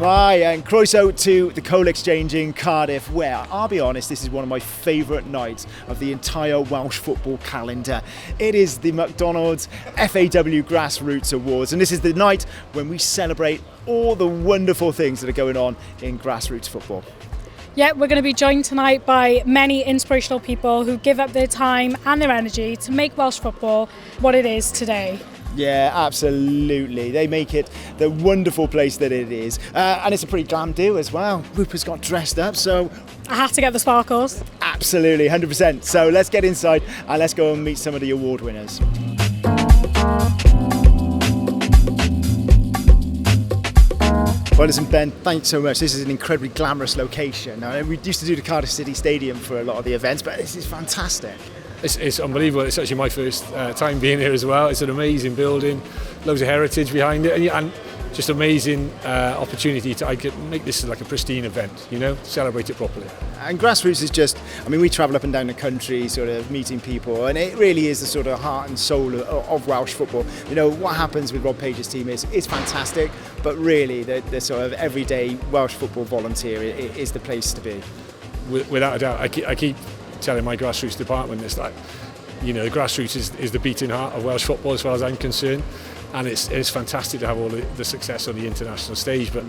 Shmai and croeso to the Coal Exchange in Cardiff, where, I'll be honest, this is one of my favourite nights of the entire Welsh football calendar. It is the McDonald's FAW Grassroots Awards, and this is the night when we celebrate all the wonderful things that are going on in grassroots football. Yeah, we're going to be joined tonight by many inspirational people who give up their time and their energy to make Welsh football what it is today. Yeah, absolutely. They make it the wonderful place that it is. And it's a pretty glam do as well. Rupert's got dressed up, so... I have to get the sparkles. Absolutely, 100%. So let's get inside and let's go and meet some of the award winners. Well, listen, Ben, thanks so much. This is an incredibly glamorous location. We used to do the Cardiff City Stadium for a lot of the events, but this is fantastic. It's unbelievable. It's actually my first time being here as well. It's an amazing building, loads of heritage behind it, and just amazing opportunity to make this like a pristine event, celebrate it properly. And Grassroots is just, we travel up and down the country sort of meeting people, and it really is the sort of heart and soul of Welsh football. What happens with Rob Page's team is fantastic, but really the sort of everyday Welsh football volunteer is the place to be. Without a doubt. I keep telling my grassroots department, it's like, the grassroots is the beating heart of Welsh football as far as I'm concerned, and it's fantastic to have all the success on the international stage, but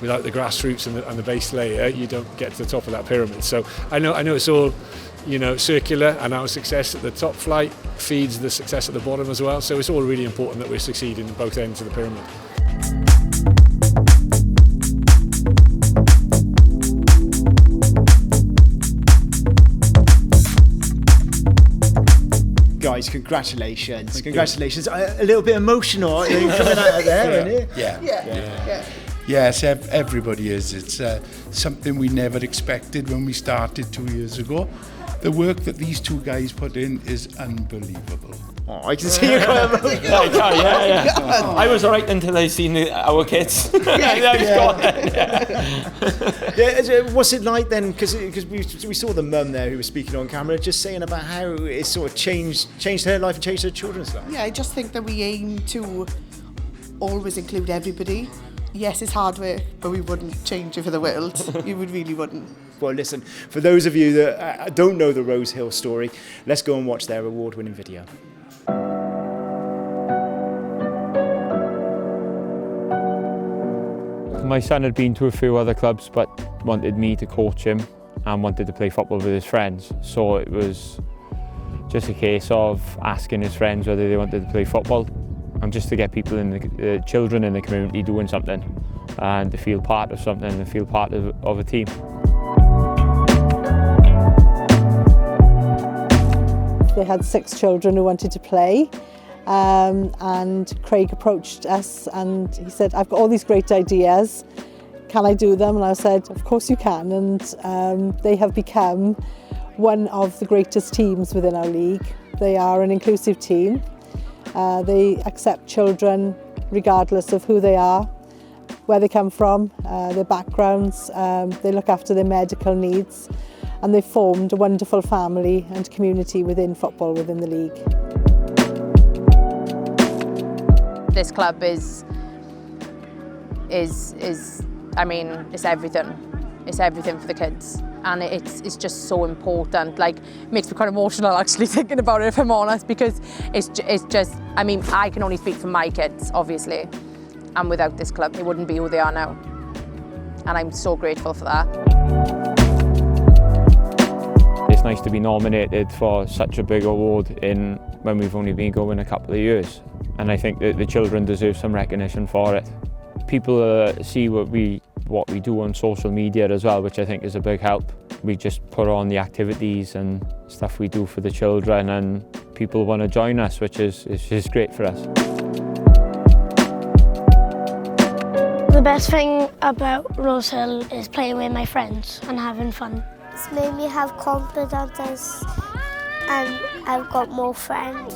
without the grassroots and the base layer, you don't get to the top of that pyramid. So I know it's all circular, and our success at the top flight feeds the success at the bottom as well, so it's all really important that we're succeeding at both ends of the pyramid. Guys, congratulations. Congratulations. A little bit emotional coming out of there, isn't it? Yeah. Yes, everybody is. It's something we never expected when we started 2 years ago. The work that these two guys put in is unbelievable. Oh, I can see you quite emotional. Yeah. I was alright until I seen our kids. What's it like then? Because we saw the mum there who was speaking on camera, just saying about how it sort of changed her life and changed her children's life. Yeah, I just think that we aim to always include everybody. Yes, it's hard work, but we wouldn't change it for the world. We really wouldn't. Well, listen, for those of you that don't know the Rose Hill story, let's go and watch their award-winning video. My son had been to a few other clubs but wanted me to coach him and wanted to play football with his friends. So it was just a case of asking his friends whether they wanted to play football, and just to get people the children in the community doing something and to feel part of something and feel part of a team. They had 6 children who wanted to play. And Craig approached us and he said, I've got all these great ideas, can I do them? And I said, of course you can, and they have become one of the greatest teams within our league. They are an inclusive team. They accept children regardless of who they are, where they come from, their backgrounds. They look after their medical needs, and they've formed a wonderful family and community within football within the league. This club is it's everything. It's everything for the kids, and it's just so important. Like, it makes me quite emotional actually thinking about it, if I'm honest, because it's just, I can only speak for my kids, obviously, and without this club, they wouldn't be who they are now. And I'm so grateful for that. It's nice to be nominated for such a big award when we've only been going a couple of years. And I think that the children deserve some recognition for it. People see what we do on social media as well, which I think is a big help. We just put on the activities and stuff we do for the children, and people want to join us, which is great for us. The best thing about Rose Hill is playing with my friends and having fun. It's made me have confidence and I've got more friends.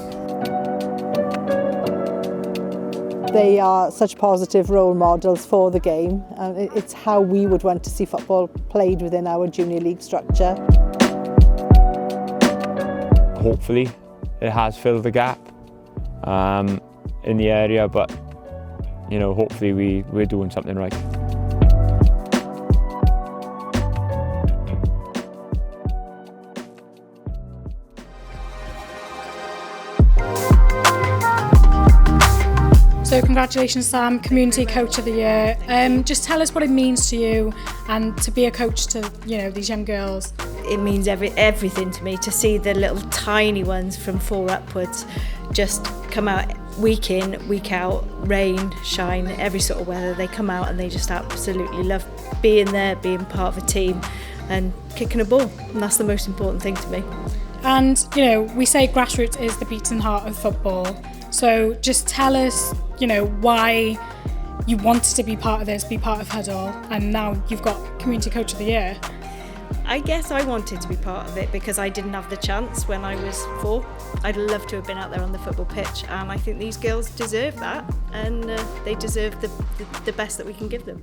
They are such positive role models for the game, and it's how we would want to see football played within our junior league structure. Hopefully it has filled the gap in the area, but hopefully we're doing something right. So congratulations, Sam, Community Coach of the Year. Just tell us what it means to you and to be a coach to, these young girls. It means everything to me to see the little tiny ones from 4 upwards just come out week in, week out, rain, shine, every sort of weather. They come out and they just absolutely love being there, being part of a team and kicking a ball. And that's the most important thing to me. And, we say Grassroots is the beating heart of football. So just tell us, why you wanted to be part of this, be part of Huddle, and now you've got Community Coach of the Year. I guess I wanted to be part of it because I didn't have the chance when I was 4. I'd love to have been out there on the football pitch, and I think these girls deserve that, and they deserve the best that we can give them.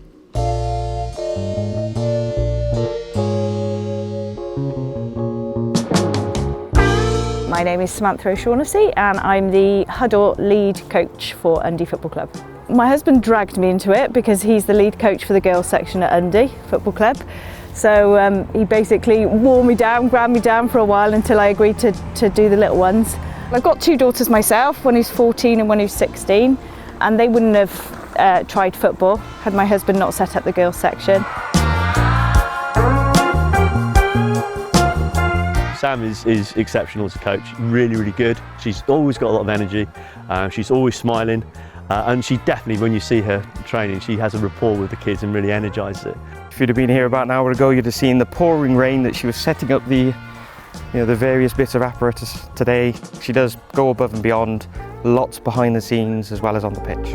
My name is Samantha O'Shaughnessy and I'm the Huddle lead coach for Undy Football Club. My husband dragged me into it because he's the lead coach for the girls section at Undy Football Club. So he basically wore me down, grabbed me down for a while until I agreed to do the little ones. I've got 2 daughters myself, one who's 14 and one who's 16, and they wouldn't have tried football had my husband not set up the girls section. Sam is exceptional as a coach, really good. She's always got a lot of energy, she's always smiling, and she definitely, when you see her training, she has a rapport with the kids and really energises it. If you'd have been here about an hour ago, you'd have seen the pouring rain that she was setting up the various bits of apparatus today. She does go above and beyond, lots behind the scenes as well as on the pitch.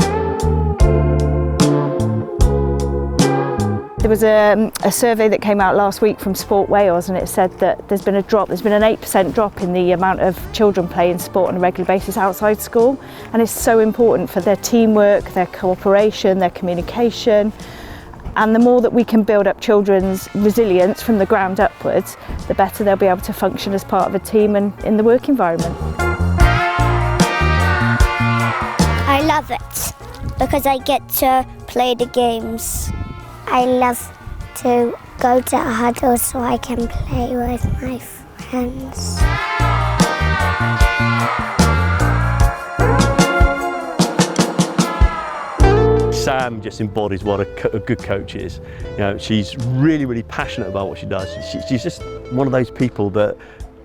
There was a survey that came out last week from FAWales, and it said that there's been an 8% drop in the amount of children playing sport on a regular basis outside school, and it's so important for their teamwork, their cooperation, their communication, and the more that we can build up children's resilience from the ground upwards, the better they'll be able to function as part of a team and in the work environment. I love it because I get to play the games. I love to go to a huddle so I can play with my friends. Sam just embodies what a good coach is. She's really passionate about what she does. She's just one of those people that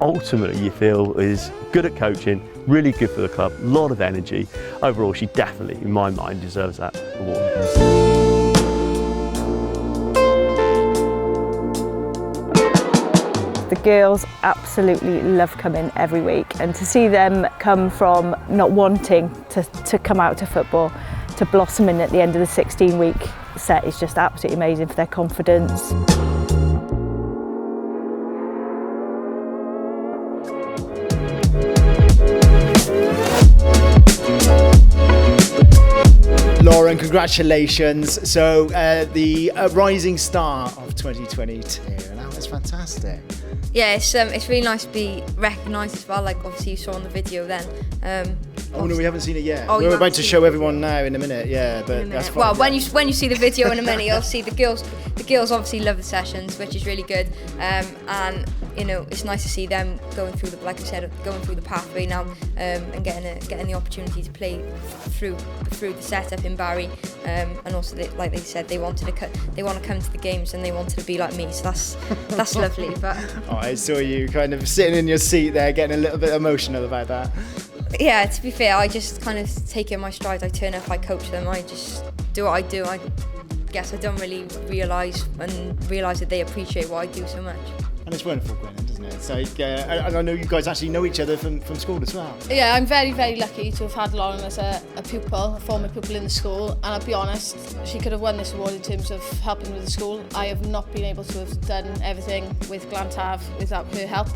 ultimately you feel is good at coaching, really good for the club, a lot of energy. Overall, she definitely, in my mind, deserves that award. The girls absolutely love coming every week, and to see them come from not wanting to come out to football to blossoming at the end of the 16-week set is just absolutely amazing for their confidence. Lauren, congratulations. So the rising star of 2022, and that was fantastic. Yeah, it's really nice to be recognised as well, like obviously you saw on the video then. Oh no, we haven't seen it yet. Oh, we're about to show everyone now in a minute, yeah, but that's fine. Well, when you see the video in a minute, you'll see the girls obviously love the sessions, which is really good, and it's nice to see them going through the pathway now, and getting the opportunity to play through the setup in Barry, and also like they said, they want to come to the games and they wanted to be like me, so that's lovely. But I saw you kind of sitting in your seat there, getting a little bit emotional about that. Yeah, to be fair, I just kind of take it in my stride. I turn up, I coach them, I just do what I do. I guess I don't really realise that they appreciate what I do so much. And it's wonderful, Gwennon, isn't it? It's like, and I know you guys actually know each other from school as well. Yeah, I'm very, very lucky to have had Lauren as a former pupil in the school, and I'll be honest, she could have won this award in terms of helping with the school. I have not been able to have done everything with Glantav without her help.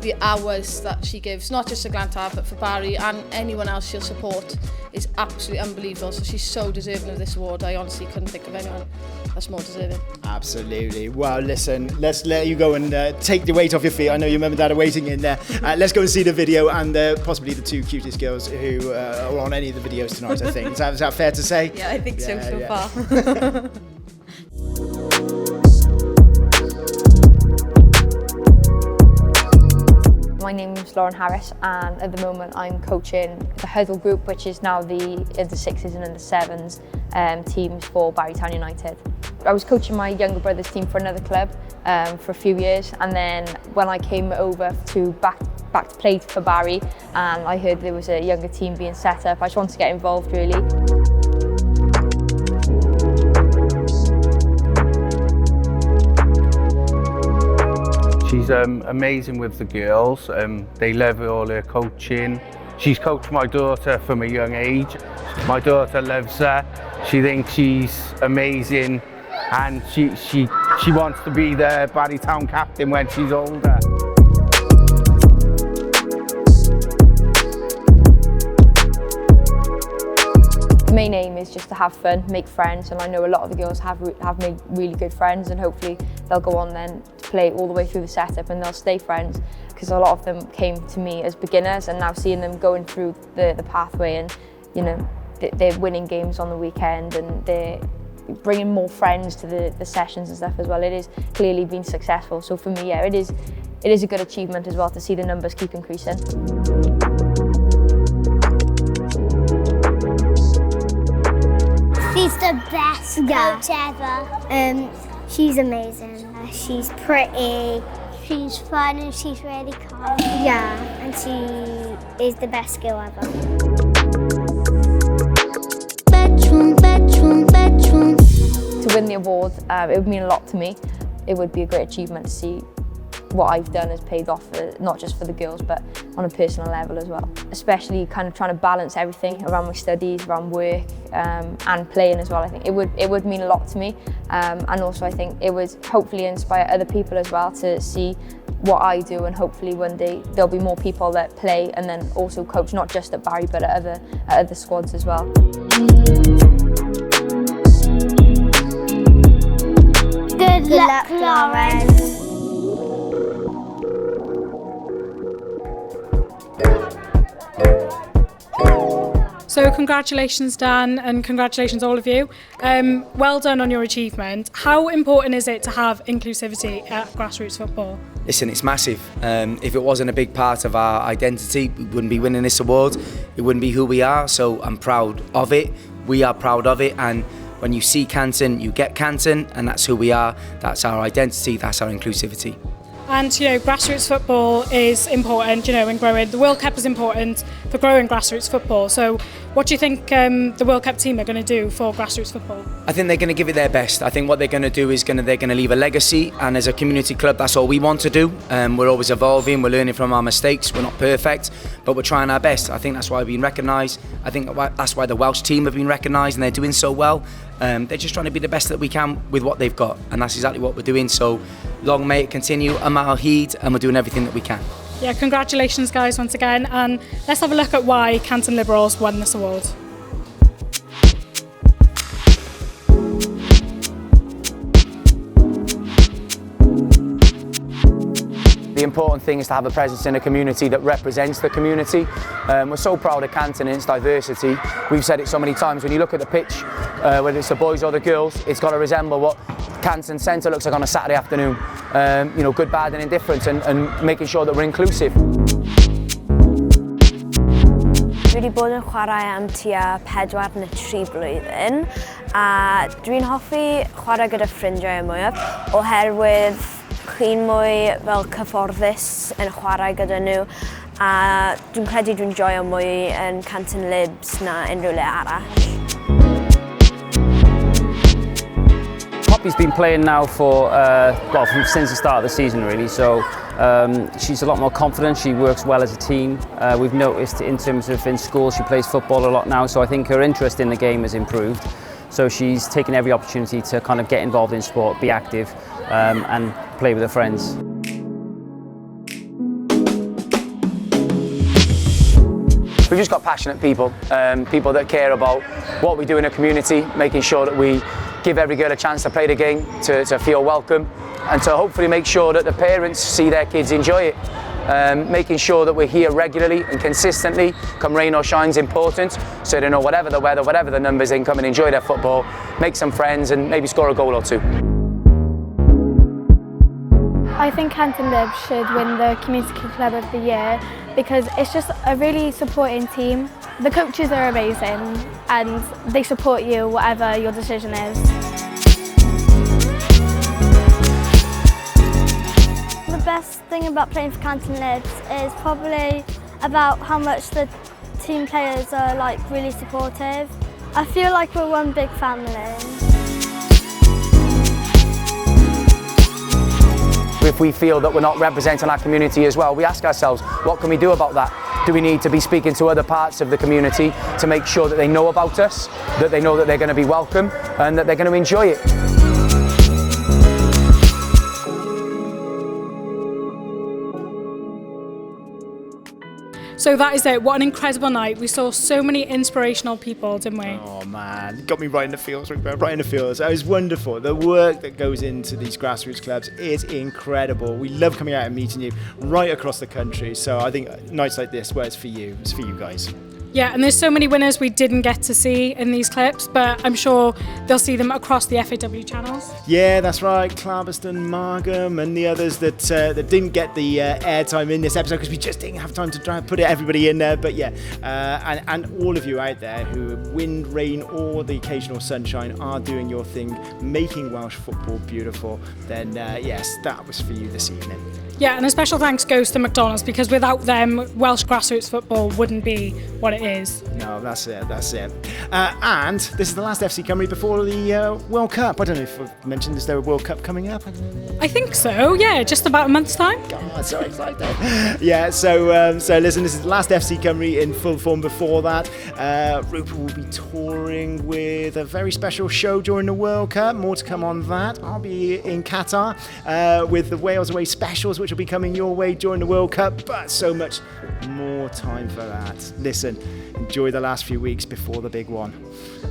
The hours that she gives, not just to Glantav, but for Barry and anyone else she'll support, is absolutely unbelievable. So she's so deserving of this award. I honestly couldn't think of anyone that's more deserving. Absolutely. Well, listen, let's let you go and take the weight off your feet. I know your mum and dad are waiting in there. Let's go and see the video and possibly the 2 cutest girls who are on any of the videos tonight, I think. Is that fair to say? Yeah, I think so far. My name is Lauren Harris, and at the moment I'm coaching the Huddle group, which is now the sixes and the sevens teams for Barry Town United. I was coaching my younger brother's team for another club for a few years, and then when I came over to back to play for Barry, and I heard there was a younger team being set up, I just wanted to get involved really. She's amazing with the girls. They love all her coaching. She's coached my daughter from a young age. My daughter loves her. She thinks she's amazing, and she wants to be the Barry Town captain when she's older. The main aim is just to have fun, make friends, and I know a lot of the girls have made really good friends, and hopefully they'll go on then to play all the way through the setup and they'll stay friends, because a lot of them came to me as beginners, and now seeing them going through the pathway, and you know, they're winning games on the weekend and they're bringing more friends to the sessions and stuff as well. It is clearly been successful, so for me, yeah, it is a good achievement as well to see the numbers keep increasing. She's the best coach ever. She's amazing. She's pretty. She's fun and she's really calm. Yeah, and she is the best girl ever. Bedroom. To win the award, it would mean a lot to me. It would be a great achievement to see what I've done has paid off, not just for the girls, but on a personal level as well. Especially kind of trying to balance everything around my studies, around work, and playing as well. I think it would mean a lot to me, and also I think it would hopefully inspire other people as well to see what I do, and hopefully one day there'll be more people that play and then also coach, not just at Barry but at other squads as well. Good luck, Lauren. So congratulations, Dan, and congratulations all of you. Well done on your achievement. How important is it to have inclusivity at Grassroots football? Listen, it's massive. If it wasn't a big part of our identity, we wouldn't be winning this award. It wouldn't be who we are, so I'm proud of it. We are proud of it, and when you see Canton, you get Canton, and that's who we are. That's our identity, that's our inclusivity. And you know, grassroots football is important, you know, in growing. The World Cup is important for growing grassroots football. So what do you think the World Cup team are going to do for grassroots football? I think they're going to give it their best. I think what they're going to do is they're going to leave a legacy, and as a community club, that's all we want to do. We're always evolving, we're learning from our mistakes, we're not perfect, but we're trying our best. I think that's why we've been recognised. I think that's why the Welsh team have been recognised, and they're doing so well. They're just trying to be the best that we can with what they've got, and that's exactly what we're doing. So long may it continue, Amal Heed, and we're doing everything that we can. Yeah, congratulations guys once again, and let's have a look at why Canton Liberals won this award. The important thing is to have a presence in a community that represents the community. We're so proud of Canton and its diversity. We've said it so many times, when you look at the pitch, whether it's the boys or the girls, it's got to resemble what Canton Centre looks like on a Saturday afternoon. You know, good, bad and indifferent, and making sure that we're inclusive. Dwi wedi bod yn chwarae am tua 4 neu 3 blwyddyn, a dwi'n hoffi chwarae gyda ffrindiau mwyaf oherwydd chi'n mwy fel cyfforddus yn chwarae gyda nhw, a dwi'n credu dwi'n joio mwy yn Canton Libs na unrhyw le arall. Poppy's been playing now for, since the start of the season really, so she's a lot more confident, she works well as a team. We've noticed in terms of in school she plays football a lot now, so I think her interest in the game has improved. So she's taken every opportunity to kind of get involved in sport, be active and play with her friends. We've just got passionate people, people that care about what we do in a community, making sure that we give every girl a chance to play the game, to feel welcome, and to hopefully make sure that the parents see their kids enjoy it. Making sure that we're here regularly and consistently, come rain or shine, is important, so they know whatever the weather, whatever the numbers, they can come and enjoy their football, make some friends and maybe score a goal or two. I I think Canton Lib should win the Community Club of the Year because it's just a really supporting team. The coaches are amazing and they support you whatever your decision is. The best thing about playing for Canton Libs is probably about how much the team players are like really supportive. I feel like we're one big family. If we feel that we're not representing our community as well, we ask ourselves, what can we do about that? Do we need to be speaking to other parts of the community to make sure that they know about us, that they know that they're going to be welcome and that they're going to enjoy it? So that is it. What an incredible night. We saw so many inspirational people, didn't we? Oh man, got me right in the feels, right in the feels. It was wonderful. The work that goes into these grassroots clubs is incredible. We love coming out and meeting you right across the country. So I think nights like this, where it's for you guys. Yeah, and there's so many winners we didn't get to see in these clips, but I'm sure they'll see them across the FAW channels. Yeah, that's right. Clarbeston, Margam, and the others that didn't get the airtime in this episode because we just didn't have time to try and put everybody in there. But yeah, and all of you out there who, wind, rain, or the occasional sunshine, are doing your thing, making Welsh football beautiful. Then yes, that was for you this evening. Yeah, and a special thanks goes to McDonald's because without them, Welsh grassroots football wouldn't be what it is. No, that's it. And this is the last FC Cymru before the World Cup. I don't know if I've mentioned, is there a World Cup coming up? I think so, yeah, just about a month's time. God, so excited. Yeah, so listen, this is the last FC Cymru in full form before that. Rupert will be touring with a very special show during the World Cup. More to come on that. I'll be in Qatar with the Wales Away specials, which will be coming your way during the World Cup, but so much more time for that. Listen, enjoy the last few weeks before the big one.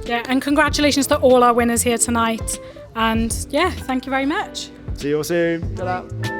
Yeah, and congratulations to all our winners here tonight. And yeah, thank you very much. See you all soon. Ta-da.